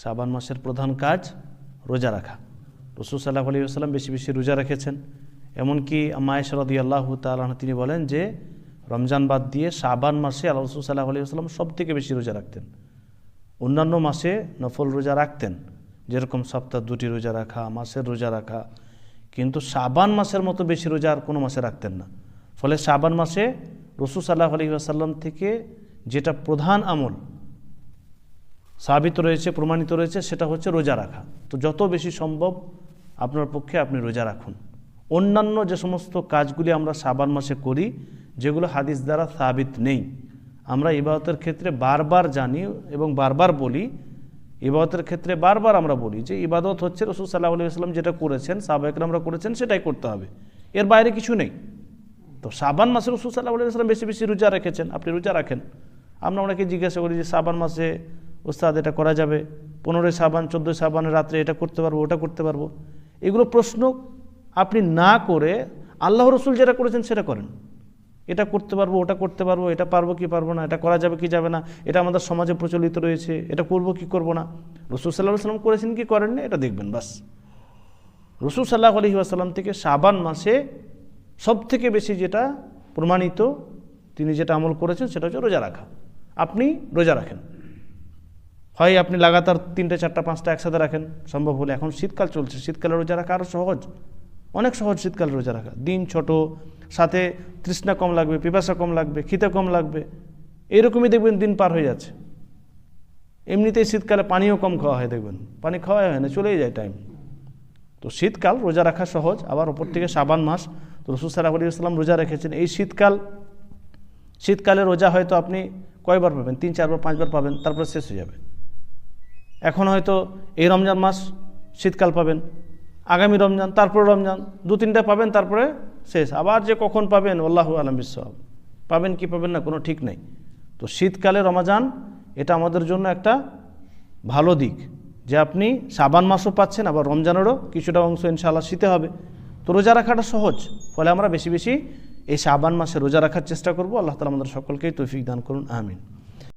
শাবান মাসের প্রধান কাজ রোজা রাখা। রাসূল সাল্লাল্লাহু আলাইহি ওয়াসাল্লাম বেশি বেশি রোজা রেখেছেন। এমনকি আম্মা আয়েশা রাদিয়াল্লাহু তাআলা আনহা তিনি বলেন যে রমজান বাদ দিয়ে শাবান মাসে আল্লাহ রাসূল সাল্লাল্লাহু আলাইহি ওয়াসাল্লাম সব থেকে বেশি রোজা রাখতেন। অন্যান্য মাসে নফল রোজা রাখতেন, যেরকম সপ্তাহ 2টি রোজা রাখা, মাসের রোজা রাখা, কিন্তু শাবান মাসের মতো বেশি রোজা আর কোনো মাসে রাখতেন না। ফলে শাবান মাসে রাসূল সাল্লাল্লাহু আলাইহি ওয়াসাল্লাম থেকে যেটা প্রধান আমল সাবিত রয়েছে, প্রমাণিত রয়েছে, সেটা হচ্ছে রোজা রাখা। তো যত বেশি সম্ভব আপনার পক্ষে আপনি রোজা রাখুন। অন্যান্য যে সমস্ত কাজগুলি আমরা শাবান মাসে করি, যেগুলো হাদিস দ্বারা সাবিত নেই, আমরা ইবাদতের ক্ষেত্রে বারবার জানি এবং বারবার বলি, ইবাদতের ক্ষেত্রে বারবার আমরা বলি যে ইবাদত হচ্ছে রাসূল সাল্লাল্লাহু আলাইহি ওয়াসাল্লাম যেটা করেছেন, সাহাবায়ে কেরামরা করেছেন, সেটাই করতে হবে, এর বাইরে কিছু নেই। তো শাবান মাসে রাসূল সাল্লাল্লাহু আলাইহি ওয়াসাল্লাম বেশি বেশি রোজা রেখেছেন, আপনি রোজা রাখেন। আমরা অনেকে জিজ্ঞাসা করি যে শাবান মাসে ওস্তাদ এটা করা যাবে, 15 শাবান 14 শাবানের রাত্রে এটা করতে পারবো, ওটা করতে পারবো? এগুলো প্রশ্ন আপনি না করে আল্লাহ রাসূল যেটা করেছেন সেটা করেন। এটা করতে পারবো, ওটা করতে পারবো, এটা পারবো কি পারবো না, এটা করা যাবে কি যাবে না, এটা আমাদের সমাজে প্রচলিত রয়েছে, এটা করবো কি করবো না, রাসূল সাল্লাল্লাহু আলাইহি ওয়াসাল্লাম করেছেন কি করেন না, এটা দেখবেন বাস। রাসূল সাল্লাল্লাহু আলাইহি ওয়াসাল্লাম থেকে শাবান মাসে সব থেকে বেশি যেটা প্রমাণিত, তিনি যেটা আমল করেছেন সেটা হচ্ছে রোজা রাখা। আপনি রোজা রাখেন, হয় আপনি লাগাতার 3টে 4টা 5টা একসাথে রাখেন সম্ভব হলে। এখন শীতকাল চলছে, শীতকালে রোজা রাখা আরও সহজ, অনেক সহজ শীতকালে রোজা রাখা। দিন ছোট, সাথে তৃষ্ণা কম লাগবে, পিপাসা কম লাগবে, খিদে কম লাগবে, এইরকমই দেখবেন দিন পার হয়ে যাচ্ছে। এমনিতেই শীতকালে পানিও কম খাওয়া হয়, দেখবেন পানি খাওয়া হয় না, চলেই যায় টাইম। তো শীতকাল রোজা রাখা সহজ। আবার ওপর থেকে শাবান মাস, তো রাসূল সাল্লাল্লাহু আলাইহি ওয়াসাল্লাম রোজা রেখেছেন। এই শীতকালে রোজা হয়তো আপনি কয়বার পাবেন, 3, 4 বার 5 বার পাবেন, তারপরে শেষ হয়ে যাবে। এখন হয়তো এই রমজান মাস শীতকাল পাবেন, আগামী রমজান, তারপরে রমজান, 2-3টা পাবেন, তারপরে শেষ। আবার যে কখন পাবেন আল্লাহু আ'লাম বিসওয়াব, পাবেন কি পাবেন না কোনো ঠিক নেই। তো শীতকালে রমজান এটা আমাদের জন্য একটা ভালো দিক যে আপনি শাবান মাসও পাচ্ছেন, আবার রমজানেরও কিছুটা অংশ ইনশাআল্লাহ শীতে হবে। তো রোজা রাখাটা সহজ, ফলে আমরা বেশি বেশি এই শাবান মাসে রোজা রাখার চেষ্টা করব। আল্লাহ তাআলা আমাদের সকলকেই তৌফিক দান করুন, আমিন।